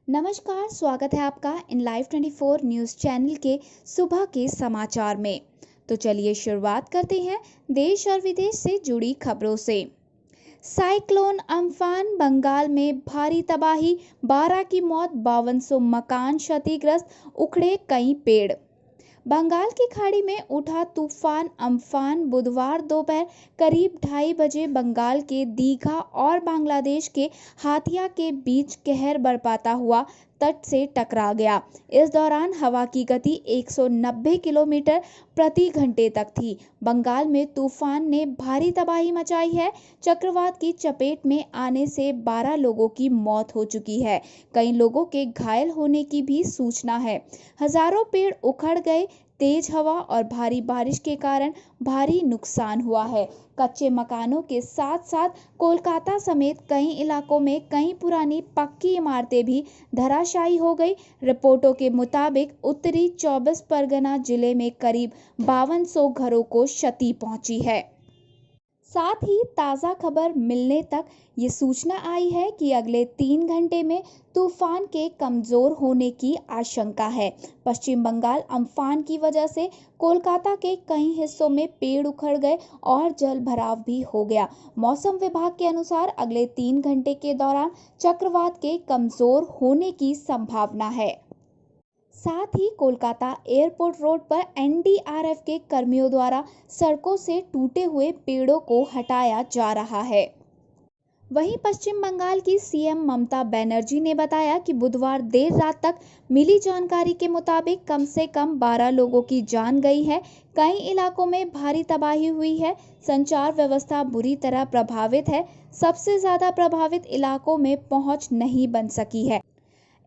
नमस्कार, स्वागत है आपका इन लाइव 24 न्यूज़ चैनल के सुबह के समाचार में। तो चलिए शुरुआत करते हैं देश और विदेश से जुड़ी खबरों से। साइक्लोन अम्फान बंगाल में भारी तबाही, 12 की मौत, 5200 मकान क्षतिग्रस्त, उखड़े कई पेड़। बंगाल की खाड़ी में उठा तूफान अम्फान बुधवार दोपहर करीब 2:30 बजे बंगाल के दीघा और बांग्लादेश के हाथिया के बीच कहर बरपाता हुआ तट से टकरा गया। इस दौरान हवा की गति 190 किलोमीटर प्रति घंटे तक थी। बंगाल में तूफान ने भारी तबाही मचाई है। चक्रवात की चपेट में आने से 12 लोगों की मौत हो चुकी है। कई लोगों के घायल होने की भी सूचना है। हजारों पेड़ उखड़ गए। तेज हवा और भारी बारिश के कारण भारी नुकसान हुआ है। कच्चे मकानों के साथ साथ कोलकाता समेत कई इलाकों में कई पुरानी पक्की इमारतें भी धराशायी हो गई। रिपोर्टों के मुताबिक उत्तरी 24 परगना जिले में करीब 5200 घरों को क्षति पहुंची है। साथ ही ताज़ा खबर मिलने तक ये सूचना आई है कि अगले 3 घंटे में तूफान के कमज़ोर होने की आशंका है। पश्चिम बंगाल अम्फान की वजह से कोलकाता के कई हिस्सों में पेड़ उखड़ गए और जल भराव भी हो गया। मौसम विभाग के अनुसार अगले 3 घंटे के दौरान चक्रवात के कमज़ोर होने की संभावना है। साथ ही कोलकाता एयरपोर्ट रोड पर एनडीआरएफ के कर्मियों द्वारा सड़कों से टूटे हुए पेड़ों को हटाया जा रहा है। वहीं पश्चिम बंगाल की सीएम ममता बनर्जी ने बताया कि बुधवार देर रात तक मिली जानकारी के मुताबिक कम से कम 12 लोगों की जान गई है। कई इलाकों में भारी तबाही हुई है। संचार व्यवस्था बुरी तरह प्रभावित है। सबसे ज्यादा प्रभावित इलाकों में पहुंच नहीं बन सकी है,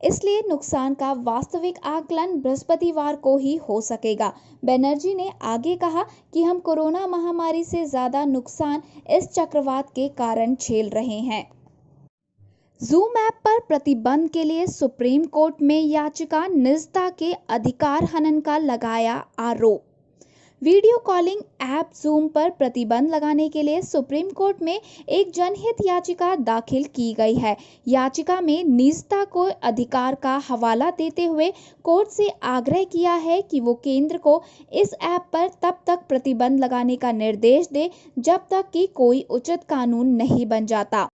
इसलिए नुकसान का वास्तविक आकलन बृहस्पतिवार को ही हो सकेगा। बनर्जी ने आगे कहा कि हम कोरोना महामारी से ज्यादा नुकसान इस चक्रवात के कारण झेल रहे हैं। जूम ऐप पर प्रतिबंध के लिए सुप्रीम कोर्ट में याचिका, निजता के अधिकार हनन का लगाया आरोप। वीडियो कॉलिंग ऐप जूम पर प्रतिबंध लगाने के लिए सुप्रीम कोर्ट में एक जनहित याचिका दाखिल की गई है। याचिका में निजता को अधिकार का हवाला देते हुए कोर्ट से आग्रह किया है कि वो केंद्र को इस ऐप पर तब तक प्रतिबंध लगाने का निर्देश दे जब तक कि कोई उचित कानून नहीं बन जाता।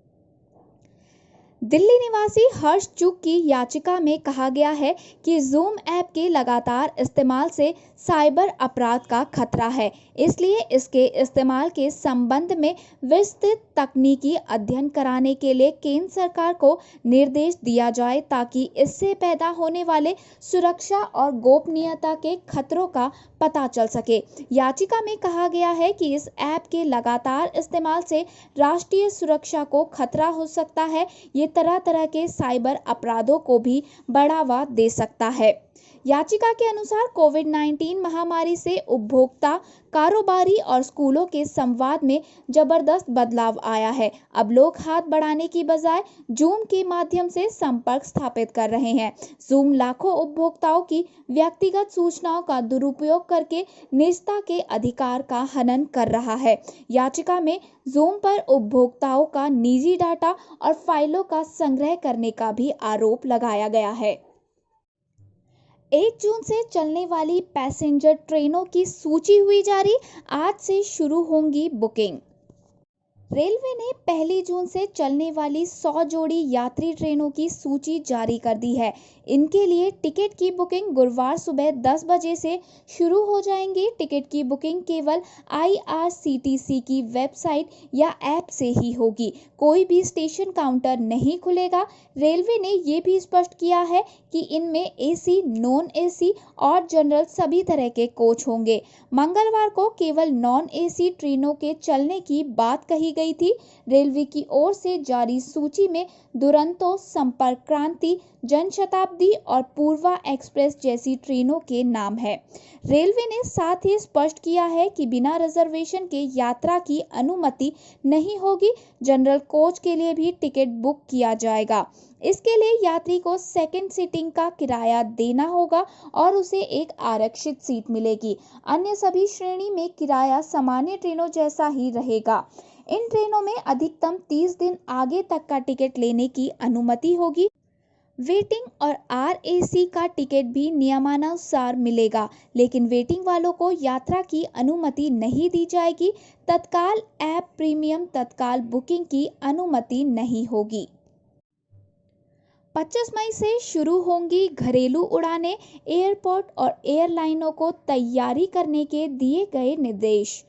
दिल्ली निवासी हर्ष चूक की याचिका में कहा गया है कि जूम ऐप के लगातार इस्तेमाल से साइबर अपराध का खतरा है, इसलिए इसके इस्तेमाल के संबंध में विस्तृत तकनीकी अध्ययन कराने के लिए केंद्र सरकार को निर्देश दिया जाए ताकि इससे पैदा होने वाले सुरक्षा और गोपनीयता के खतरों का पता चल सके। याचिका में कहा गया है कि इस ऐप के लगातार इस्तेमाल से राष्ट्रीय सुरक्षा को खतरा हो सकता है। ये तरह तरह के साइबर अपराधों को भी बढ़ावा दे सकता है। याचिका के अनुसार कोविड-19 महामारी से उपभोक्ता, कारोबारी और स्कूलों के संवाद में जबरदस्त बदलाव आया है। अब लोग हाथ बढ़ाने की बजाय जूम के माध्यम से संपर्क स्थापित कर रहे हैं। जूम लाखों उपभोक्ताओं की व्यक्तिगत सूचनाओं का दुरुपयोग करके निजता के अधिकार का हनन कर रहा है। याचिका में जूम पर उपभोक्ताओं का निजी डाटा और फाइलों का संग्रह करने का भी आरोप लगाया गया है। 1 जून से चलने वाली पैसेंजर ट्रेनों की सूची हुई जारी। आज से शुरू होंगी बुकिंग। रेलवे ने 1 जून से चलने वाली 100 जोड़ी यात्री ट्रेनों की सूची जारी कर दी है। इनके लिए टिकट की बुकिंग गुरुवार सुबह 10 बजे से शुरू हो जाएंगी। टिकट की बुकिंग केवल IRCTC की वेबसाइट या ऐप से ही होगी। कोई भी स्टेशन काउंटर नहीं खुलेगा। रेलवे ने ये भी स्पष्ट किया है कि इनमें AC, नॉन AC और जनरल सभी तरह के कोच होंगे। मंगलवार को केवल नॉन AC ट्रेनों के चलने की बात कही गई थी। रेलवे की ओर से जारी सूची में दुरंतो, संपर्क क्रांति, जनशताब्दी और पूर्वा एक्सप्रेस जैसी ट्रेनों के नाम है। रेलवे ने साथ ही स्पष्ट किया है कि बिना रिजर्वेशन के यात्रा की अनुमति नहीं होगी। जनरल कोच के लिए भी टिकट बुक किया जाएगा। इसके लिए यात्री को सेकंड सीटिंग का किराया देना होगा और उसे एक आरक्षित सीट मिलेगी। अन्य सभी श्रेणी में किराया सामान्य ट्रेनों जैसा ही रहेगा। इन ट्रेनों में अधिकतम 30 दिन आगे तक का टिकट लेने की अनुमति होगी। वेटिंग और आरएसी का टिकट भी नियमानुसार मिलेगा, लेकिन वेटिंग वालों को यात्रा की अनुमति नहीं दी जाएगी। तत्काल ऐप प्रीमियम तत्काल बुकिंग की अनुमति नहीं होगी। 25 मई से शुरू होंगी घरेलू उड़ानें, एयरपोर्ट और एयरलाइनों को तैयारी करने के दिए गए निर्देश।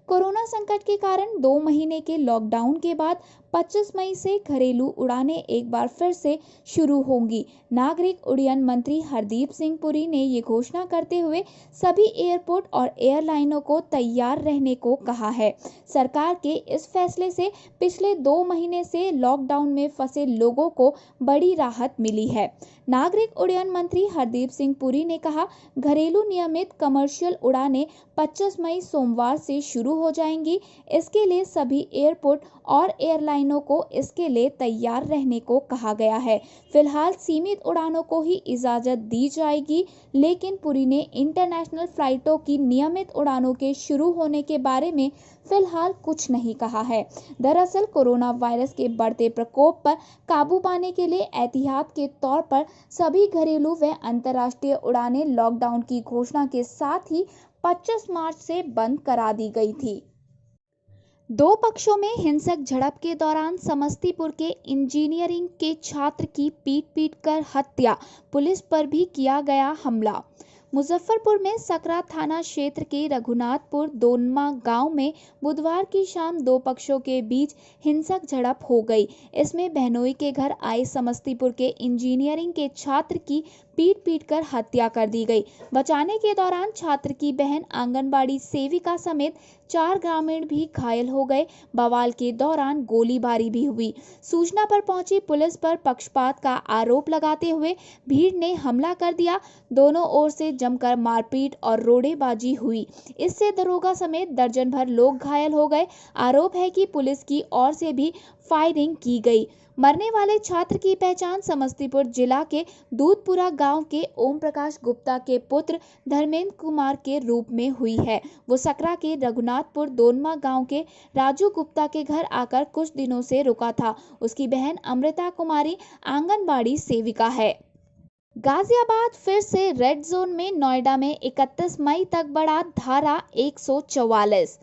कोरोना संकट के कारण 2 महीने के लॉकडाउन के बाद 25 मई से घरेलू उड़ानें एक बार फिर से शुरू होंगी। नागरिक उड्डयन मंत्री हरदीप सिंह पुरी ने ये घोषणा करते हुए सभी एयरपोर्ट और एयरलाइनों को तैयार रहने को कहा है। सरकार के इस फैसले से पिछले 2 महीने से लॉकडाउन में फंसे लोगों को बड़ी राहत मिली है। नागरिक उड्डयन मंत्री हरदीप सिंह पुरी ने कहा, घरेलू नियमित कमर्शियल उड़ानें 25 मई सोमवार से शुरू हो जाएंगी। इसके लिए सभी एयरपोर्ट और एयरलाइनों को इसके लिए तैयार रहने को कहा गया है। फिलहाल सीमित उड़ानों को ही इजाजत दी जाएगी, लेकिन पुरी ने इंटरनेशनल फ्लाइटों की नियमित उड़ानों के शुरू होने के बारे में फिलहाल कुछ नहीं कहा है। दरअसल कोरोना वायरस के बढ़ते प्रकोप पर काबू पाने के लिए एहतियात के तौर पर सभी घरेलू व अंतर्राष्ट्रीय उड़ानें लॉकडाउन की घोषणा के साथ ही 25 मार्च से बंद करा दी गई थी। दो पक्षों में हिंसक झड़प के दौरान समस्तीपुर के इंजीनियरिंग के छात्र की पीट कर हत्या, पुलिस पर भी किया गया हमला। मुजफ्फरपुर में सकरा थाना क्षेत्र के रघुनाथपुर दोनमा गांव में बुधवार की शाम दो पक्षों के बीच हिंसक झड़प हो गई। इसमें बहनोई के घर आए समस्तीपुर के इंजीनियरिंग के छात्र की पीट कर हत्या कर दी गई। बचाने के दौरान छात्र की बहन आंगनबाड़ी सेविका समेत 4 ग्रामीण भी घायल हो गए। बवाल के दौरान गोलीबारी भी हुई। सूचना पर पहुंची पुलिस पर पक्षपात का आरोप लगाते हुए भीड़ ने हमला कर दिया। दोनों ओर से जमकर मारपीट और रोड़ेबाजी हुई। इससे दरोगा समेत दर्जन भर लोग घायल हो गए। आरोप है कि पुलिस की ओर से भी फायरिंग की गई। मरने वाले छात्र की पहचान समस्तीपुर जिला के दूधपुरा गांव के ओम प्रकाश गुप्ता के पुत्र धर्मेंद्र कुमार के रूप में हुई है। वो सकरा के रघुनाथपुर दोनमा गांव के राजू गुप्ता के घर आकर कुछ दिनों से रुका था। उसकी बहन अमृता कुमारी आंगनबाड़ी सेविका है। गाजियाबाद फिर से रेड जोन में, नोएडा में 31 मई तक बढ़ा धारा 144।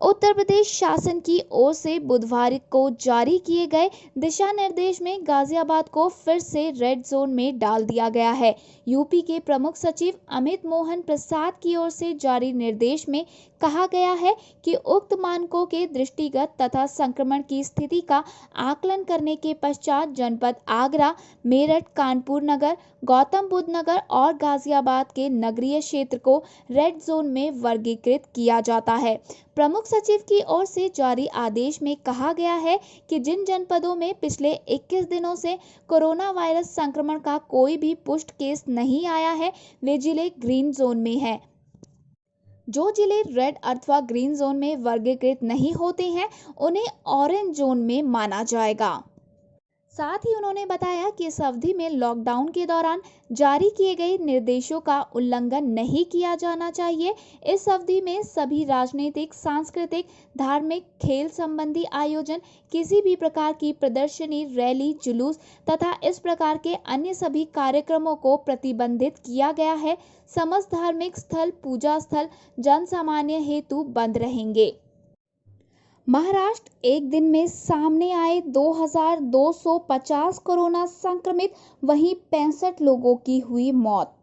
उत्तर प्रदेश शासन की ओर से बुधवार को जारी किए गए दिशा निर्देश में गाजियाबाद को फिर से रेड जोन में डाल दिया गया है। यूपी के प्रमुख सचिव अमित मोहन प्रसाद की ओर से जारी निर्देश में कहा गया है कि उक्त मानकों के दृष्टिगत तथा संक्रमण की स्थिति का आकलन करने के पश्चात जनपद आगरा, मेरठ, कानपुर नगर, गौतम बुद्ध नगर और गाजियाबाद के नगरीय क्षेत्र को रेड जोन में वर्गीकृत किया जाता है। प्रमुख सचिव की ओर से जारी आदेश में कहा गया है कि जिन जनपदों में पिछले 21 दिनों से कोरोना वायरस संक्रमण का कोई भी पुष्ट केस नहीं आया है, वे जिले ग्रीन जोन में हैं। जो जिले रेड अथवा ग्रीन जोन में वर्गीकृत नहीं होते हैं, उन्हें ऑरेंज जोन में माना जाएगा। साथ ही उन्होंने बताया कि इस अवधि में लॉकडाउन के दौरान जारी किए गए निर्देशों का उल्लंघन नहीं किया जाना चाहिए। इस अवधि में सभी राजनीतिक, सांस्कृतिक, धार्मिक, खेल संबंधी आयोजन, किसी भी प्रकार की प्रदर्शनी, रैली, जुलूस तथा इस प्रकार के अन्य सभी कार्यक्रमों को प्रतिबंधित किया गया है। समस्त धार्मिक स्थल, पूजा स्थल जन सामान्य हेतु बंद रहेंगे। महाराष्ट्र एक दिन में सामने आए 2250 कोरोना संक्रमित, वहीं 65 लोगों की हुई मौत।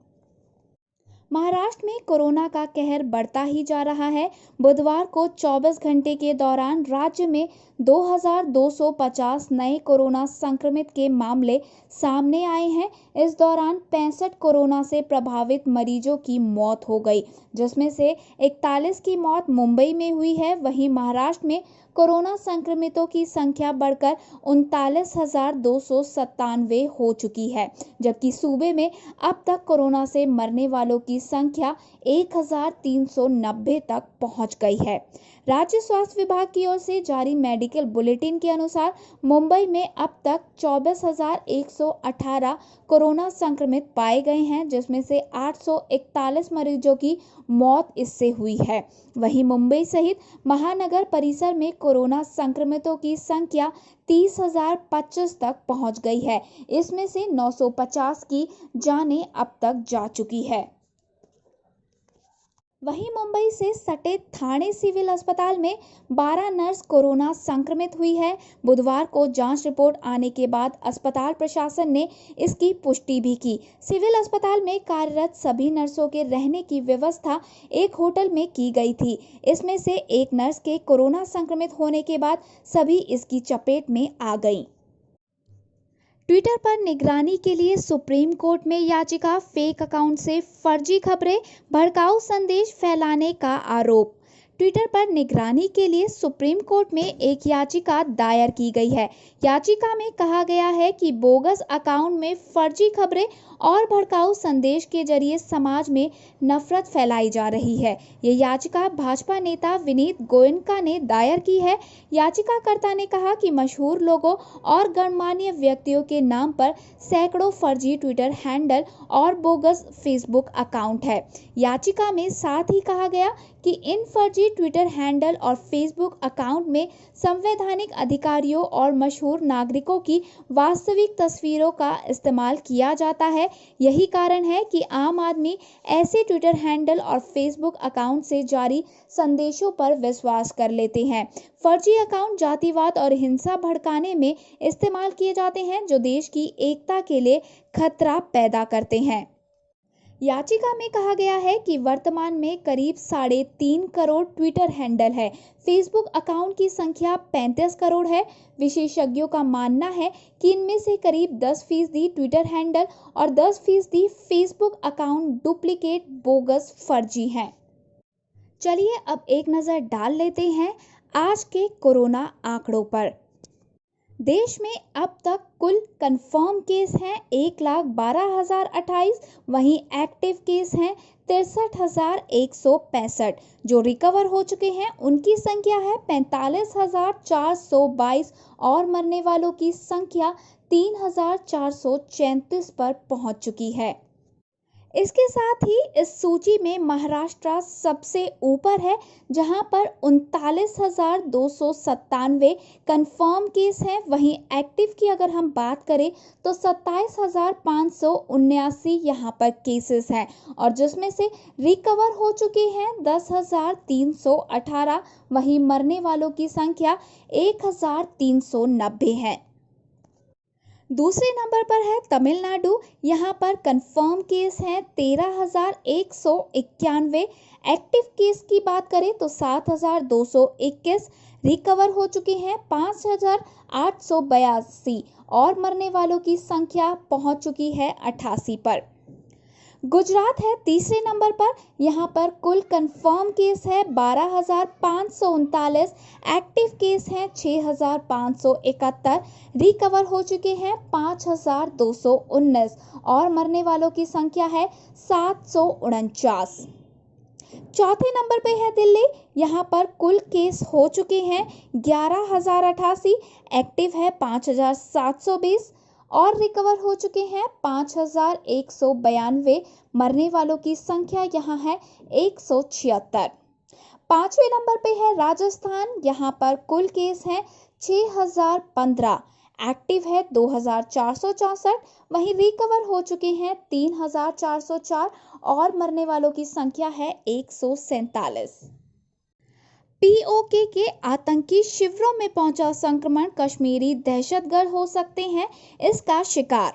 महाराष्ट्र में कोरोना का कहर बढ़ता ही जा रहा है। बुधवार को 24 घंटे के दौरान राज्य में 2250 नए कोरोना संक्रमित के मामले सामने आए हैं। इस दौरान 65 कोरोना से प्रभावित मरीजों की मौत हो गई, जिसमें से 41 की मौत मुंबई में हुई है। वहीं महाराष्ट्र में कोरोना संक्रमितों की संख्या बढ़कर 39,297 हो चुकी है, जबकि सूबे में अब तक कोरोना से मरने वालों की संख्या 1,390 तक पहुंच गई है। राज्य स्वास्थ्य विभाग की ओर से जारी मेडिकल बुलेटिन के अनुसार मुंबई में अब तक 24,118 कोरोना संक्रमित पाए गए हैं, जिसमें से 841 मरीजों की मौत इससे हुई है। वहीं मुंबई सहित महानगर परिसर में कोरोना संक्रमितों की संख्या 30,025 तक पहुंच गई है। इसमें से 950 की जानें अब तक जा चुकी है। वहीं मुंबई से सटे ठाणे सिविल अस्पताल में 12 नर्स कोरोना संक्रमित हुई है। बुधवार को जांच रिपोर्ट आने के बाद अस्पताल प्रशासन ने इसकी पुष्टि भी की। सिविल अस्पताल में कार्यरत सभी नर्सों के रहने की व्यवस्था एक होटल में की गई थी। इसमें से एक नर्स के कोरोना संक्रमित होने के बाद सभी इसकी चपेट में आ गईं। ट्विटर पर निगरानी के लिए सुप्रीम कोर्ट में याचिका, फेक अकाउंट से फर्जी खबरें, भड़काऊ संदेश फैलाने का आरोप। ट्विटर पर निगरानी के लिए सुप्रीम कोर्ट में एक याचिका दायर की गई है। याचिका में कहा गया है कि बोगस अकाउंट में फर्जी खबरें और भड़काऊ संदेश के जरिए समाज में नफरत फैलाई जा रही है। ये याचिका भाजपा नेता विनीत गोयनका ने दायर की है। याचिकाकर्ता ने कहा कि मशहूर लोगों और गणमान्य व्यक्तियों के नाम पर सैकड़ों फर्जी ट्विटर हैंडल और बोगस फेसबुक अकाउंट है। याचिका में साथ ही कहा गया कि इन फर्जी ट्विटर हैंडल और फेसबुक अकाउंट में संवैधानिक अधिकारियों और मशहूर नागरिकों की वास्तविक तस्वीरों का इस्तेमाल किया जाता है। यही कारण है कि आम आदमी ऐसे ट्विटर हैंडल और फेसबुक अकाउंट से जारी संदेशों पर विश्वास कर लेते हैं। फर्जी अकाउंट जातिवाद और हिंसा भड़काने में इस्तेमाल किए जाते हैं, जो देश की एकता के लिए खतरा पैदा करते हैं। याचिका में कहा गया है कि वर्तमान में करीब 3.5 करोड़ ट्विटर हैंडल है। फेसबुक अकाउंट की संख्या 35 करोड़ है। विशेषज्ञों का मानना है कि इनमें से करीब 10% ट्विटर हैंडल और 10% फेसबुक अकाउंट डुप्लीकेट, बोगस, फर्जी हैं। चलिए अब एक नज़र डाल लेते हैं आज के कोरोना आंकड़ों पर। देश में अब तक कुल कंफर्म केस हैं 1,12,028। वहीं एक्टिव केस हैं 63,165। जो रिकवर हो चुके हैं उनकी संख्या है 45,422 और मरने वालों की संख्या 3,434 पर पहुंच चुकी है। इसके साथ ही इस सूची में महाराष्ट्र सबसे ऊपर है, जहां पर 39,297 कंफर्म केस हैं। वहीं एक्टिव की अगर हम बात करें तो 27,579 यहां पर केसेस हैं और जिसमें से रिकवर हो चुके हैं 10,318। वहीं मरने वालों की संख्या 1,390 है। दूसरे नंबर पर है तमिलनाडु। यहाँ पर कंफर्म केस हैं 13,191। एक्टिव केस की बात करें तो 7,221। रिकवर हो चुके हैं 5,882 और मरने वालों की संख्या पहुंच चुकी है 88 पर। गुजरात है तीसरे नंबर पर। यहाँ पर कुल कंफर्म केस है 12,539। एक्टिव केस हैं 6,571। रिकवर हो चुके हैं 5,219 और मरने वालों की संख्या है 749। चौथे नंबर पे है दिल्ली। यहाँ पर कुल केस हो चुके हैं 11,088। एक्टिव है 5,720 और रिकवर हो चुके हैं 5,192। मरने वालों की संख्या यहाँ है 176। पांचवें नंबर पे है राजस्थान। यहाँ पर कुल केस हैं 6,015। एक्टिव है 2,464। वहीं रिकवर हो चुके हैं 3,404 और मरने वालों की संख्या है 147। पीओके के आतंकी शिविरों में पहुंचा संक्रमण, कश्मीरी दहशतगर्द हो सकते हैं इसका शिकार।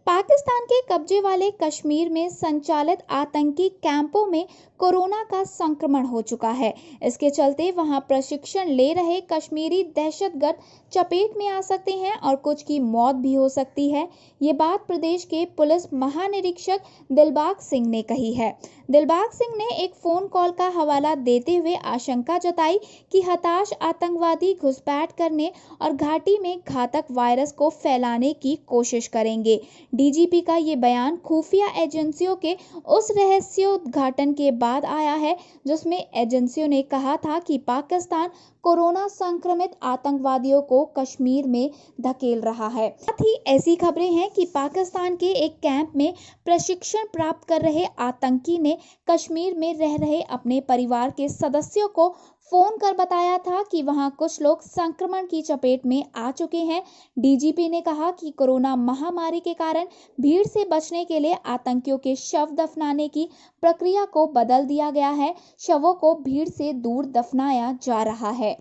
पाकिस्तान के कब्जे वाले कश्मीर में संचालित आतंकी कैंपों में कोरोना का संक्रमण हो चुका है। इसके चलते वहां प्रशिक्षण ले रहे कश्मीरी दहशतगर्द चपेट में आ सकते हैं और कुछ की मौत भी हो सकती है। ये बात प्रदेश के पुलिस महानिरीक्षक दिलबाग सिंह ने कही है। दिलबाग सिंह ने एक फोन कॉल का हवाला देते हुए आशंका जताई कि हताश आतंकवादी घुसपैठ करने और घाटी में घातक वायरस को फैलाने की कोशिश करेंगे। डीजीपी का ये बयान खुफिया एजेंसियों के उस रहस्योद्घाटन के बाद आया है जिसमें एजेंसियों ने कहा था कि पाकिस्तान कोरोना संक्रमित आतंकवादियों को कश्मीर में धकेल रहा है। साथ ही ऐसी खबरें हैं कि पाकिस्तान के एक कैंप में प्रशिक्षण प्राप्त कर रहे आतंकी ने कश्मीर में रह रहे अपने परिवार के सदस्यों को फोन कर बताया था कि वहां कुछ लोग संक्रमण की चपेट में आ चुके हैं। डीजीपी ने कहा कि कोरोना महामारी के कारण भीड़ से बचने के लिए आतंकियों के शव दफनाने की प्रक्रिया को बदल दिया गया है। शवों को भीड़ से दूर दफनाया जा रहा है।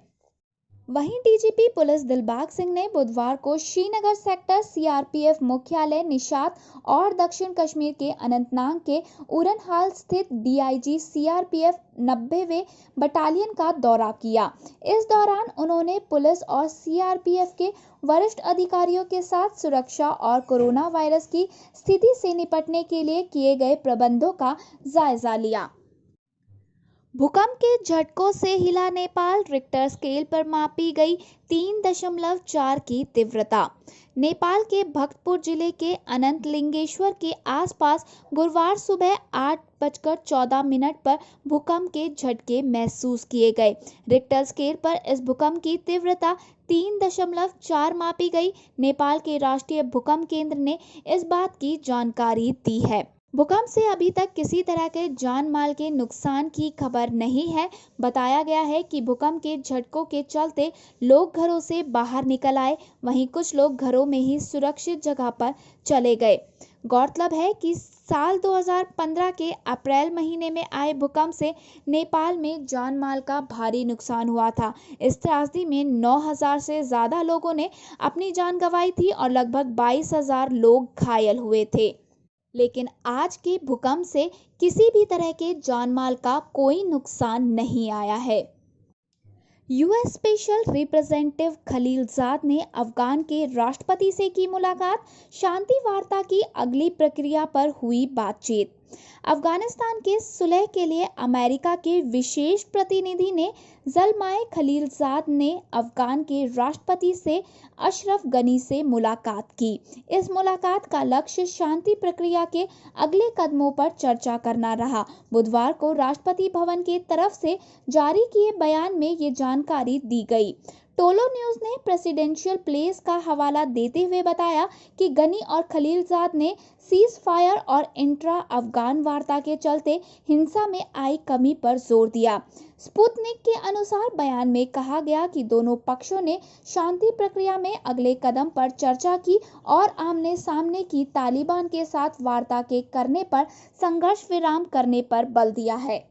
वहीं डीजीपी पुलिस दिलबाग सिंह ने बुधवार को श्रीनगर सेक्टर सीआरपीएफ मुख्यालय निशात और दक्षिण कश्मीर के अनंतनाग के उरन हाल स्थित डीआईजी सीआरपीएफ 90वें बटालियन का दौरा किया। इस दौरान उन्होंने पुलिस और सीआरपीएफ के वरिष्ठ अधिकारियों के साथ सुरक्षा और कोरोना वायरस की स्थिति से निपटने के लिए किए गए प्रबंधों का जायजा लिया। भूकंप के झटकों से हिला नेपाल, रिक्टर स्केल पर मापी गई 3.4 की तीव्रता। नेपाल के भक्तपुर जिले के अनंतलिंगेश्वर के आसपास गुरुवार सुबह 8:14 पर भूकंप के झटके महसूस किए गए। रिक्टर स्केल पर इस भूकंप की तीव्रता 3.4 मापी गई। नेपाल के राष्ट्रीय भूकंप केंद्र ने इस बात की जानकारी दी है। भूकंप से अभी तक किसी तरह के जान माल के नुकसान की खबर नहीं है। बताया गया है कि भूकंप के झटकों के चलते लोग घरों से बाहर निकल आए, वहीं कुछ लोग घरों में ही सुरक्षित जगह पर चले गए। गौरतलब है कि साल 2015 के अप्रैल महीने में आए भूकंप से नेपाल में जान माल का भारी नुकसान हुआ था। इस त्रासदी में 9,000 से ज्यादा लोगों ने अपनी जान गंवाई थी और लगभग 22,000 लोग घायल हुए थे। लेकिन आज के भूकंप से किसी भी तरह के जानमाल का कोई नुकसान नहीं आया है। यूएस स्पेशल रिप्रेजेंटेटिव खलीलजाद ने अफगान के राष्ट्रपति से की मुलाकात। शांति वार्ता की अगली प्रक्रिया पर हुई बातचीत। अफगानिस्तान के सुलह के लिए अमेरिका के विशेष प्रतिनिधि ने जलमाए खलीलजाद ने अफगान के राष्ट्रपति से अशरफ गनी से मुलाकात की। इस मुलाकात का लक्ष्य शांति प्रक्रिया के अगले कदमों पर चर्चा करना रहा। बुधवार को राष्ट्रपति भवन की तरफ से जारी किए बयान में ये जानकारी दी गई। टोलो न्यूज ने प्रेसिडेंशियल प्लेस का हवाला देते हुए बताया कि गनी और खलीलजाद ने सीज फायर और इंट्रा अफगान वार्ता के चलते हिंसा में आई कमी पर जोर दिया। स्पुतनिक के अनुसार बयान में कहा गया कि दोनों पक्षों ने शांति प्रक्रिया में अगले कदम पर चर्चा की और आमने सामने की तालिबान के साथ वार्ता के करने पर संघर्ष विराम करने पर बल दिया है।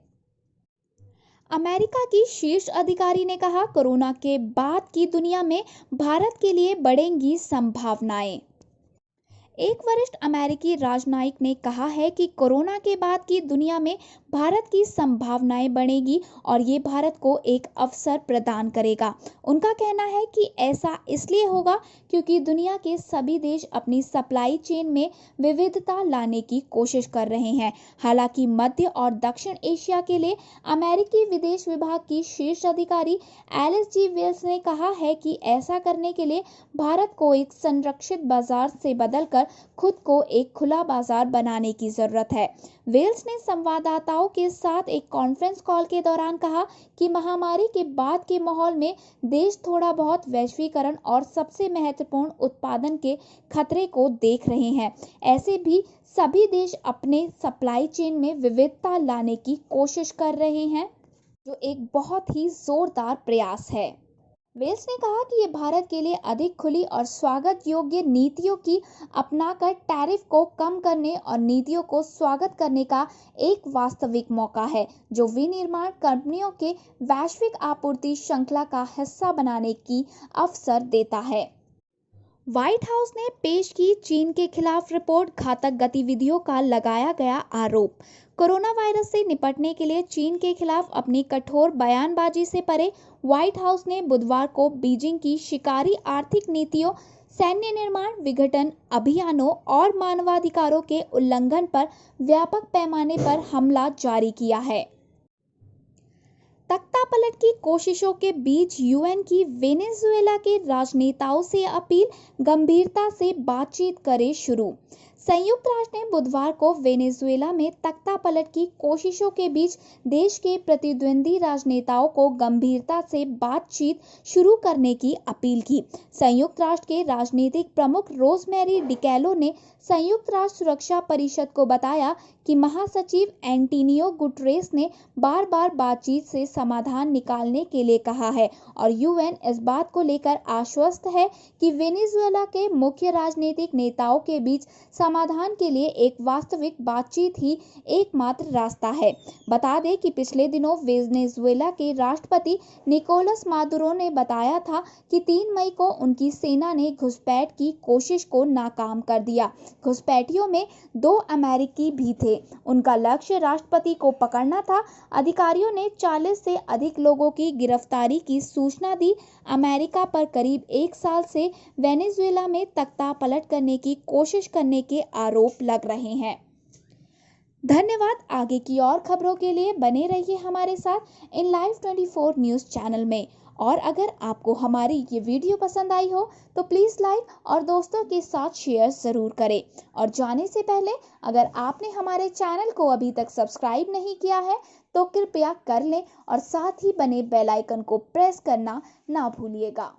अमेरिका की शीर्ष अधिकारी ने कहा, कोरोना के बाद की दुनिया में भारत के लिए बढ़ेंगी संभावनाएं। एक वरिष्ठ अमेरिकी राजनयिक ने कहा है कि कोरोना के बाद की दुनिया में भारत की संभावनाएं बढ़ेगी और ये भारत को एक अवसर प्रदान करेगा। उनका कहना है कि ऐसा इसलिए होगा क्योंकि दुनिया के सभी देश अपनी सप्लाई चेन में विविधता लाने की कोशिश कर रहे हैं। हालांकि मध्य और दक्षिण एशिया के लिए अमेरिकी विदेश विभाग की शीर्ष अधिकारी एलिस जी वेल्स ने कहा है कि ऐसा करने के लिए भारत को एक संरक्षित बाजार से बदलकर खुद को एक खुला बाजार बनाने की जरूरत है। वेल्स ने संवाददाताओं के साथ एक कॉन्फ्रेंस कॉल के दौरान कहा कि महामारी के बाद के माहौल में देश थोड़ा बहुत वैश्वीकरण और सबसे महत्वपूर्ण उत्पादन के खतरे को देख रहे हैं। ऐसे भी सभी देश अपने सप्लाई चेन में विविधता लाने की कोशिश कर रहे हैं, जो एक बहुत ही जोरदार प्रयास है। वेल्स ने कहा कि ये भारत के लिए अधिक खुली और स्वागत योग्य नीतियों की अपनाकर टैरिफ को कम करने और नीतियों को स्वागत करने का एक वास्तविक मौका है, जो विनिर्माण कंपनियों के वैश्विक आपूर्ति श्रृंखला का हिस्सा बनाने की अवसर देता है। व्हाइट हाउस ने पेश की चीन के खिलाफ रिपोर्ट, घातक गतिविधियों का लगाया गया आरोप। कोरोना वायरस से निपटने के लिए चीन के खिलाफ अपनी कठोर बयानबाजी से परे व्हाइट हाउस ने बुधवार को बीजिंग की शिकारी आर्थिक नीतियों, सैन्य निर्माण, विघटन अभियानों और मानवाधिकारों के उल्लंघन पर व्यापक पैमाने पर हमला जारी किया है। तख्तापलट की कोशिशों के बीच यूएन की वेनेजुएला के राजनेताओं से अपील, गंभीरता से बातचीत करें शुरू। संयुक्त राष्ट्र ने बुधवार को वेनेजुएला में तख्तापलट की कोशिशों के बीच देश के प्रतिद्वंदी राजनेताओं को गंभीरता से बातचीत शुरू करने की अपील की। संयुक्त राष्ट्र के राजनीतिक प्रमुख रोजमेरी डिकैलो ने संयुक्त राष्ट्र सुरक्षा परिषद को बताया कि महासचिव एंटोनियो गुटेरेस ने बार बार बातचीत से समाधान निकालने के लिए कहा है और यूएन इस बात को लेकर आश्वस्त है कि वेनेजुएला के मुख्य राजनीतिक नेताओं के बीच समाधान के लिए एक वास्तविक बातचीत ही एकमात्र रास्ता है। बता दें कि पिछले दिनों वेनेजुएला के राष्ट्रपति निकोलस मादुरो ने बताया था कि 3 मई को उनकी सेना ने घुसपैठ की कोशिश को नाकाम कर दिया। घुसपैठियों में 2 अमेरिकी भी थे। उनका लक्ष्य राष्ट्रपति को पकड़ना था। अधिकारियों ने 40 से अधिक लोगों की गिरफ्तारी की सूचना दी। अमेरिका पर करीब 1 साल से वेनेजुएला में तख्तापलट करने की कोशिश करने के आरोप लग रहे हैं। धन्यवाद। आगे की और खबरों के लिए बने रहिए हमारे साथ इन लाइव 24 न्यूज़ चैनल में। और अगर आपको हमारी ये वीडियो पसंद आई हो तो प्लीज़ लाइक और दोस्तों के साथ शेयर ज़रूर करें। और जाने से पहले अगर आपने हमारे चैनल को अभी तक सब्सक्राइब नहीं किया है तो कृपया कर लें और साथ ही बने बेल आइकन को प्रेस करना ना भूलिएगा।